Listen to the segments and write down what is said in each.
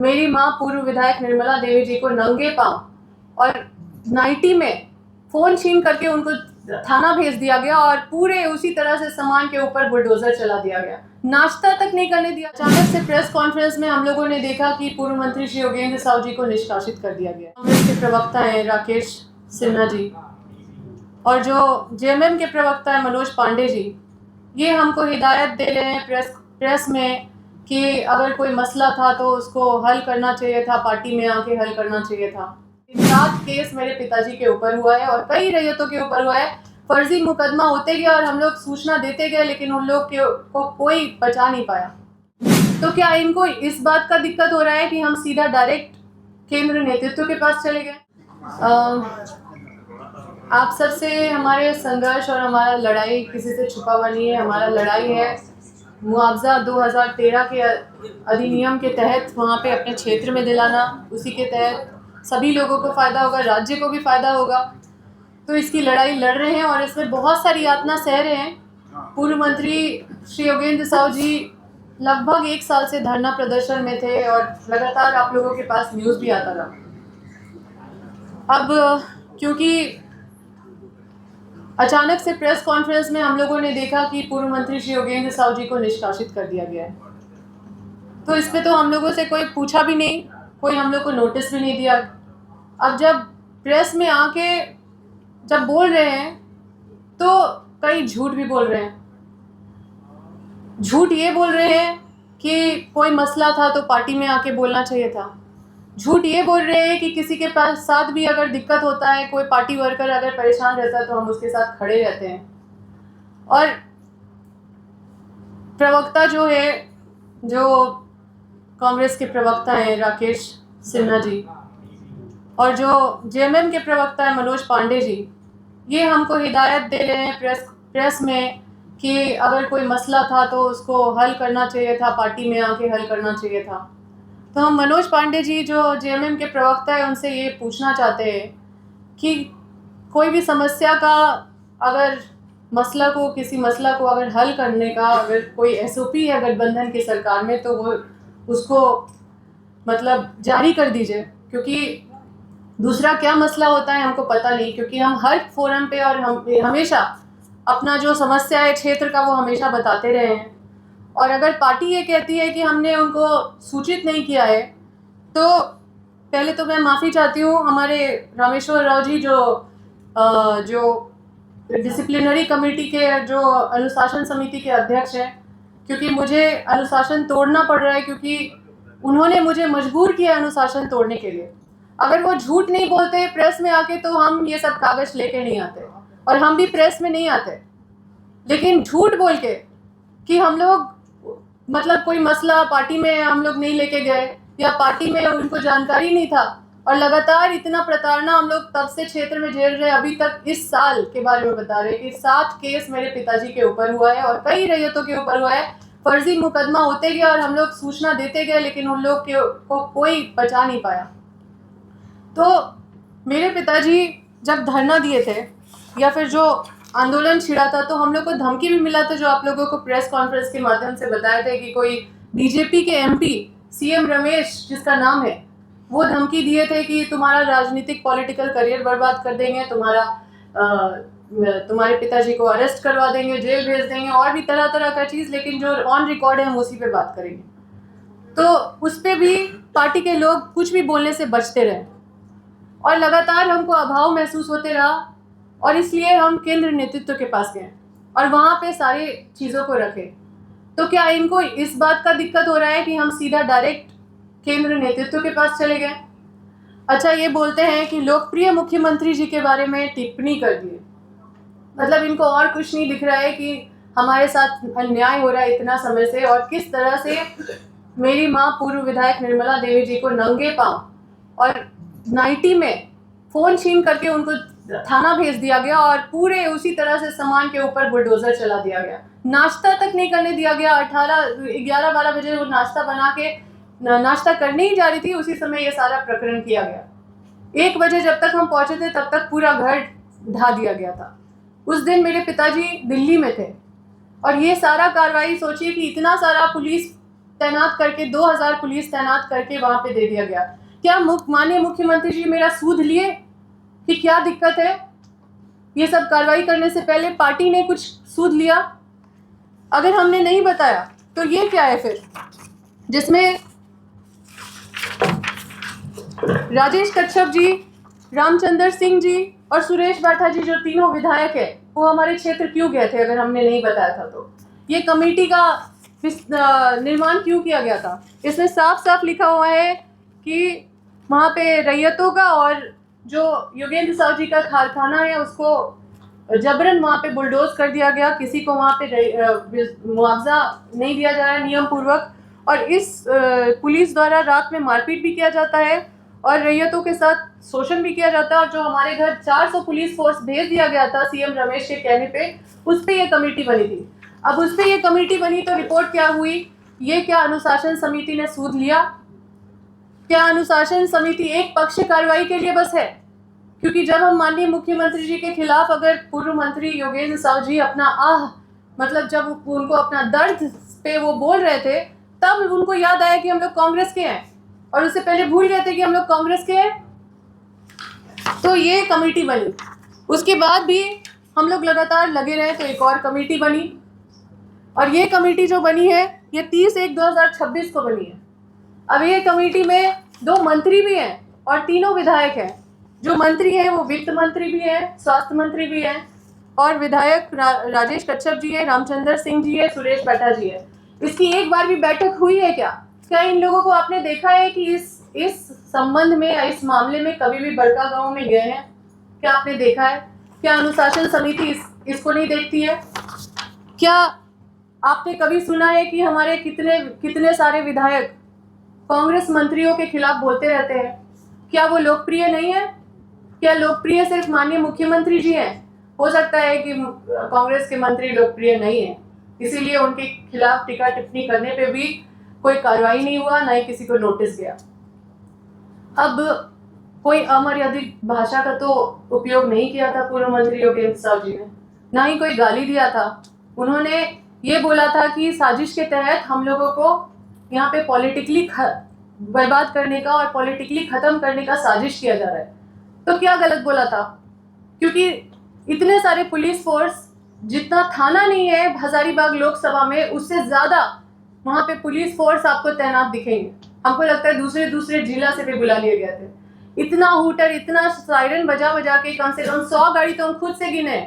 मेरी मां पूर्व विधायक निर्मला देवी जी को नंगे पांव और नाइटी में फोन छीन करके उनको थाना भेज दिया गया और पूरे उसी तरह से सामान के ऊपर बुलडोजर चला दिया गया, नाश्ता तक नहीं करने दिया। अचानक से प्रेस कॉन्फ्रेंस में हम लोगों ने देखा कि पूर्व मंत्री श्री योगेंद्र साहु जी को निष्कासित कर दिया गया। कांग्रेस के प्रवक्ता हैं राकेश सिन्हा जी और जो जेएमएम के प्रवक्ता है मनोज पांडे जी, ये हमको हिदायत दे रहे हैं प्रेस में कि अगर कोई मसला था तो उसको हल करना चाहिए था, पार्टी में आके हल करना चाहिए था। 7 केस मेरे पिताजी के ऊपर हुआ है और कई रैयतों के ऊपर हुआ है। फर्जी मुकदमा होते गया और हम लोग सूचना देते गए, लेकिन उन लोग को कोई बचा नहीं पाया। तो क्या इनको इस बात का दिक्कत हो रहा है कि हम सीधा डायरेक्ट केंद्र नेतृत्व के पास चले गए? आप सबसे हमारे संघर्ष और हमारा लड़ाई किसी से छुपा हुआ नहीं है। हमारा लड़ाई है मुआवजा 2013 के अधिनियम के तहत वहाँ पे अपने क्षेत्र में दिलाना, उसी के तहत सभी लोगों को फ़ायदा होगा, राज्य को भी फ़ायदा होगा। तो इसकी लड़ाई लड़ रहे हैं और इसमें बहुत सारी यातना सह रहे हैं। पूर्व मंत्री श्री योगेंद्र साहु जी लगभग 1 साल से धरना प्रदर्शन में थे और लगातार आप लोगों के पास न्यूज़ भी आता रहा। अब क्योंकि अचानक से प्रेस कॉन्फ्रेंस में हम लोगों ने देखा कि पूर्व मंत्री श्री योगेंद्र साहु जी को निष्कासित कर दिया गया है, तो इस पे तो हम लोगों से कोई पूछा भी नहीं, कोई हम लोग को नोटिस भी नहीं दिया। अब जब प्रेस में आके जब बोल रहे हैं तो कई झूठ भी बोल रहे हैं। झूठ ये बोल रहे हैं कि कोई मसला था तो पार्टी में आके बोलना चाहिए था। झूठ ये बोल रहे हैं कि किसी के पास साथ भी अगर दिक्कत होता है, कोई पार्टी वर्कर अगर परेशान रहता है तो हम उसके साथ खड़े रहते हैं। और प्रवक्ता जो है, जो कांग्रेस के प्रवक्ता हैं राकेश सिन्हा जी और जो जेएमएम के प्रवक्ता है मनोज पांडे जी, ये हमको हिदायत दे रहे हैं प्रेस में कि अगर कोई मसला था तो उसको हल करना चाहिए था, पार्टी में आके हल करना चाहिए था। तो हम मनोज पांडे जी जो जेएमएम के प्रवक्ता है उनसे ये पूछना चाहते हैं कि कोई भी समस्या का अगर किसी मसला को अगर हल करने का अगर कोई एसओपी है गठबंधन की सरकार में तो वो उसको मतलब जारी कर दीजिए, क्योंकि दूसरा क्या मसला होता है हमको पता नहीं। क्योंकि हम हर फोरम पे और हम हमेशा अपना जो समस्या है क्षेत्र का वो हमेशा बताते रहे हैं। और अगर पार्टी ये कहती है कि हमने उनको सूचित नहीं किया है, तो पहले तो मैं माफ़ी चाहती हूँ हमारे रामेश्वर राव जी जो डिसिप्लिनरी कमेटी के जो अनुशासन समिति के अध्यक्ष हैं, क्योंकि मुझे अनुशासन तोड़ना पड़ रहा है, क्योंकि उन्होंने मुझे मजबूर किया अनुशासन तोड़ने के लिए। अगर वो झूठ नहीं बोलते प्रेस में आके तो हम ये सब कागज लेके नहीं आते और हम भी प्रेस में नहीं आते। लेकिन झूठ बोल के कि हम लोग मतलब कोई मसला पार्टी में हम लोग नहीं लेके गए या पार्टी में उनको जानकारी नहीं था, और लगातार इतना प्रताड़ना हम लोग तब से क्षेत्र में झेल रहे हैं। अभी तक इस साल के बारे में बता रहे हैं कि 7 केस मेरे पिताजी के ऊपर हुआ है और कई रैयतों के ऊपर हुआ है। फर्जी मुकदमा होते गया और हम लोग सूचना देते गए, लेकिन उन लोग को कोई बचा नहीं पाया। तो मेरे पिताजी जब धरना दिए थे या फिर जो आंदोलन छिड़ा था, तो हम लोग को धमकी भी मिला था, जो आप लोगों को प्रेस कॉन्फ्रेंस के माध्यम से बताया था कि कोई बीजेपी के एमपी सीएम रमेश जिसका नाम है, वो धमकी दिए थे कि तुम्हारा राजनीतिक पॉलिटिकल करियर बर्बाद कर देंगे, तुम्हारे पिताजी को अरेस्ट करवा देंगे, जेल भेज देंगे और भी तरह तरह का चीज़। लेकिन जो ऑन रिकॉर्ड है हम उसी पे बात करेंगे। तो उस पर भी पार्टी के लोग कुछ भी बोलने से बचते रहे और लगातार हमको अभाव महसूस होते रहा, और इसलिए हम केंद्र नेतृत्व के पास गए और वहाँ पे सारी चीज़ों को रखे। तो क्या इनको इस बात का दिक्कत हो रहा है कि हम सीधा डायरेक्ट केंद्र नेतृत्व के पास चले गए? अच्छा, ये बोलते हैं कि लोकप्रिय मुख्यमंत्री जी के बारे में टिप्पणी कर दिए, मतलब इनको और कुछ नहीं दिख रहा है कि हमारे साथ अन्याय हो रहा है इतना समय से, और किस तरह से मेरी माँ पूर्व विधायक निर्मला देवी जी को नंगे पांव और नाइटी में फ़ोन छीन करके उनको थाना भेज दिया गया और पूरे उसी तरह से सामान के ऊपर बुलडोजर चला दिया गया, नाश्ता तक नहीं करने दिया गया। 11-12 बजे वो नाश्ता बना के नाश्ता करने ही जा रही थी, उसी समय ये सारा प्रकरण किया गया। 1 बजे जब तक हम पहुंचे थे तब तक पूरा घर ढा दिया गया था। उस दिन मेरे पिताजी दिल्ली में थे और ये सारा कार्रवाई, सोचिए कि इतना सारा पुलिस तैनात करके 2000 पुलिस तैनात करके वहां पे दे दिया गया। क्या माननीय मुख्यमंत्री जी मेरा सूद लिए कि क्या दिक्कत है? ये सब कार्रवाई करने से पहले पार्टी ने कुछ सूद लिया? अगर हमने नहीं बताया तो ये क्या है फिर, जिसमें राजेश कच्छप जी, रामचंद्र सिंह जी और सुरेश बाठा जी जो तीनों विधायक है वो हमारे क्षेत्र क्यों गए थे अगर हमने नहीं बताया था तो? ये कमेटी का निर्माण क्यों किया गया था? इसमें साफ साफ लिखा हुआ है कि वहाँ पे रैयतों का और जो योगेंद्र साहु जी का कारखाना है उसको जबरन वहाँ पे बुलडोज कर दिया गया, किसी को वहाँ पे मुआवजा नहीं दिया जा रहा है नियम पूर्वक, और इस पुलिस द्वारा रात में मारपीट भी किया जाता है और रैयतों के साथ शोषण भी किया जाता है। और जो हमारे घर 400 पुलिस फोर्स भेज दिया गया था सीएम रमेश के कहने पे, उस पर ये कमेटी बनी थी। अब उस पर ये कमेटी बनी तो रिपोर्ट क्या हुई? ये क्या अनुशासन समिति ने सूद लिया? क्या अनुशासन समिति एक पक्ष कार्रवाई के लिए बस है? क्योंकि जब हम माननीय मुख्यमंत्री जी के खिलाफ अगर पूर्व मंत्री योगेंद्र साहु जी अपना मतलब जब उनको अपना दर्द पे वो बोल रहे थे तब उनको याद आया कि हम लोग कांग्रेस के हैं, और उससे पहले भूल गए थे कि हम लोग कांग्रेस के हैं। तो ये कमेटी बनी, उसके बाद भी हम लोग लगातार लगे रहे तो एक और कमेटी बनी, और ये कमेटी जो बनी है ये 30/1/2026 को बनी है। अब ये कमेटी में 2 मंत्री भी हैं और तीनों विधायक हैं। जो मंत्री हैं वो वित्त मंत्री भी हैं, स्वास्थ्य मंत्री भी हैं, और विधायक राजेश कच्छप जी है, रामचंद्र सिंह जी है, सुरेश बाठा जी है। इसकी एक बार भी बैठक हुई है क्या? क्या इन लोगों को आपने देखा है कि इस संबंध में, इस मामले में कभी भी बड़का गांव में गए हैं? क्या आपने देखा है? क्या अनुशासन समिति इसको नहीं देखती है? क्या आपने कभी सुना है कि हमारे कितने सारे विधायक कांग्रेस मंत्रियों के खिलाफ बोलते रहते हैं? क्या वो लोकप्रिय नहीं है? क्या लोकप्रिय सिर्फ माननीय मुख्यमंत्री जी हैं? हो सकता है कि कांग्रेस के मंत्री लोकप्रिय नहीं है, इसीलिए उनके खिलाफ टीका टिप्पणी करने पे भी कोई कार्रवाई नहीं हुआ, ना ही किसी को नोटिस गया। अब कोई अमर्यादित भाषा का तो उपयोग नहीं किया था पूर्व मंत्री योगेंद्र साहु जी ने, ना ही कोई गाली दिया था। उन्होंने ये बोला था कि साजिश के तहत हम लोगों को यहाँ पे पॉलिटिकली बर्बाद करने का और पॉलिटिकली खत्म करने का साजिश किया जा रहा है। तो क्या गलत बोला था? क्योंकि इतने सारे पुलिस फोर्स, जितना थाना नहीं है हजारीबाग लोकसभा में, उससे ज्यादा वहां पे पुलिस फोर्स आपको तैनात दिखेंगे। हमको लगता है दूसरे जिला से भी बुला लिए गए थे। इतना हूटर, इतना सायरन बजा बजा के कम से कम 100 गाड़ी तो हम खुद से गिने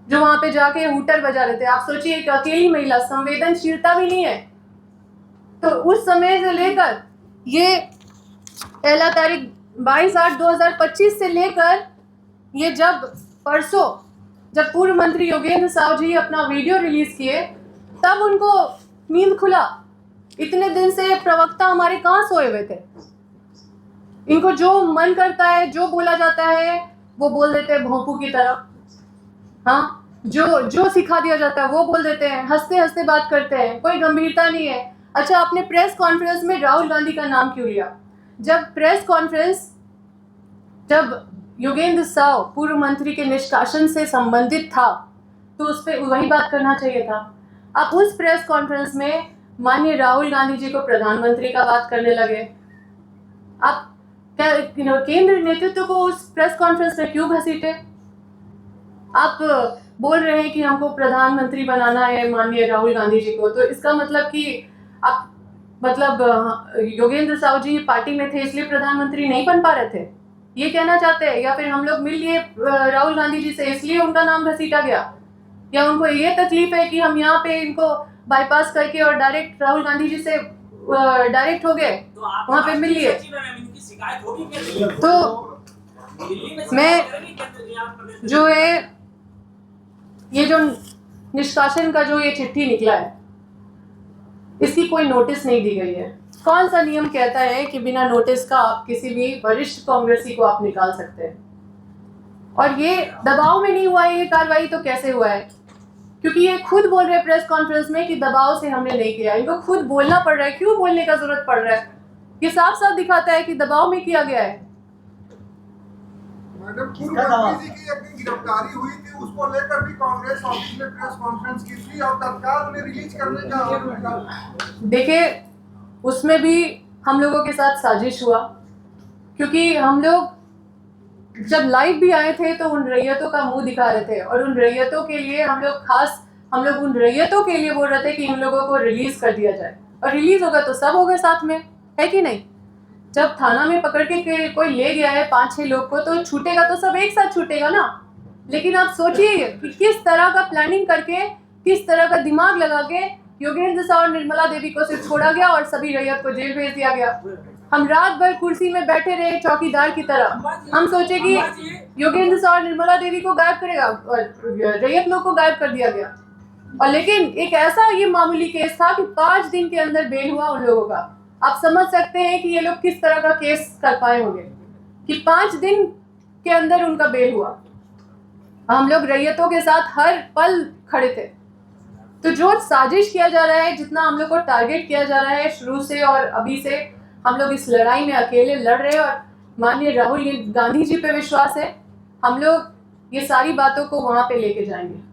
जो वहां पे जाके हूटर बजा रहे थे। आप सोचिए, एक अकेली महिला, संवेदनशीलता भी नहीं है। तो उस समय से लेकर ये पहला तारीख 22/8/2025 से लेकर ये जब परसों जब पूर्व मंत्री योगेंद्र साहु जी अपना वीडियो रिलीज किए तब उनको नींद खुला। इतने दिन से प्रवक्ता हमारे कहाँ सोए हुए थे? इनको जो मन करता है, जो बोला जाता है वो बोल देते हैं भोंपू की तरह। हाँ, जो सिखा दिया जाता है वो बोल देते हैं, हंसते हंसते बात करते हैं, कोई गंभीरता नहीं है। अच्छा, आपने प्रेस कॉन्फ्रेंस में राहुल गांधी का नाम क्यों लिया? जब योगेंद्र साहु पूर्व मंत्री के निष्कासन से संबंधित था तो उस पर वही बात करना चाहिए था। आप उस प्रेस कॉन्फ्रेंस में माननीय राहुल गांधी जी को प्रधानमंत्री का बात करने लगे। आप केंद्र नेतृत्व को उस प्रेस कॉन्फ्रेंस में क्यों घसीटे? आप बोल रहे हैं कि हमको प्रधानमंत्री बनाना है माननीय राहुल गांधी जी को, तो इसका मतलब कि आप योगेंद्र साहु जी पार्टी में थे इसलिए प्रधानमंत्री नहीं बन पा रहे थे, ये कहना चाहते हैं? या फिर हम लोग मिल लिए राहुल गांधी जी से इसलिए उनका नाम घसीटा गया? या उनको ये तकलीफ है कि हम यहाँ पे इनको बाईपास करके और डायरेक्ट राहुल गांधी जी से डायरेक्ट हो गए, तो वहाँ पे मिल लिए? तो मैं जो है ये जो निष्कासन का जो ये चिट्ठी निकला है इसकी कोई नोटिस नहीं दी गई है। कौन सा नियम कहता है कि बिना नोटिस का आप किसी भी वरिष्ठ कांग्रेसी को आप निकाल सकते हैं? और ये दबाव में नहीं हुआ है ये कार्रवाई, तो कैसे हुआ है? क्योंकि ये खुद बोल रहे हैं प्रेस कॉन्फ्रेंस में कि दबाव से हमने नहीं किया। इनको खुद बोलना पड़ रहा है, क्यों बोलने का जरूरत पड़ रहा है? ये साफ साफ दिखाता है कि दबाव में किया गया है। मैडम, पूर्व मंत्री जी की एक दिन गिरफ्तारी हुई थी, उसको लेकर भी कांग्रेस ऑफिस में प्रेस कॉन्फ्रेंस की थी और तत्काल उन्हें रिलीज करने का देखिए, उसमें भी हम लोगों के साथ साजिश हुआ, क्योंकि हम लोग जब लाइव भी आए थे तो उन रैयतों का मुंह दिखा रहे थे और उन रैयतों के लिए हम लोग उन रैयतों के लिए बोल रहे थे कि इन लोगों को रिलीज कर दिया जाए, और रिलीज होगा तो सब होगा साथ में, है कि नहीं। जब थाना में पकड़ के कोई ले गया है 5-6 लोग को, तो छूटेगा तो सब एक साथ छूटेगा ना। लेकिन आप सोचिए कि किस तरह का प्लानिंग करके, किस तरह का दिमाग लगा के योगेंद्र साहब और निर्मला देवी को सिर्फ छोड़ा गया और सभी रैयत को जेल भेज दिया गया। हम रात भर कुर्सी में बैठे रहे चौकीदार की तरह। हम सोचे कि योगेंद्र साहब और निर्मला देवी को गायब करेगा और रैयत लोग को गायब कर दिया गया। और लेकिन एक ऐसा ये मामूली केस था कि 5 दिन के अंदर बेल हुआ उन लोगों का। आप समझ सकते हैं कि ये लोग किस तरह का केस कर पाए होंगे कि 5 दिन के अंदर उनका बेल हुआ। हम लोग रैयतों के साथ हर पल खड़े थे। तो जो साजिश किया जा रहा है, जितना हम लोग को टारगेट किया जा रहा है शुरू से और अभी से, हम लोग इस लड़ाई में अकेले लड़ रहे हैं और माननीय राहुल गांधी जी पे विश्वास है। हम लोग ये सारी बातों को वहां पे लेके जाएंगे।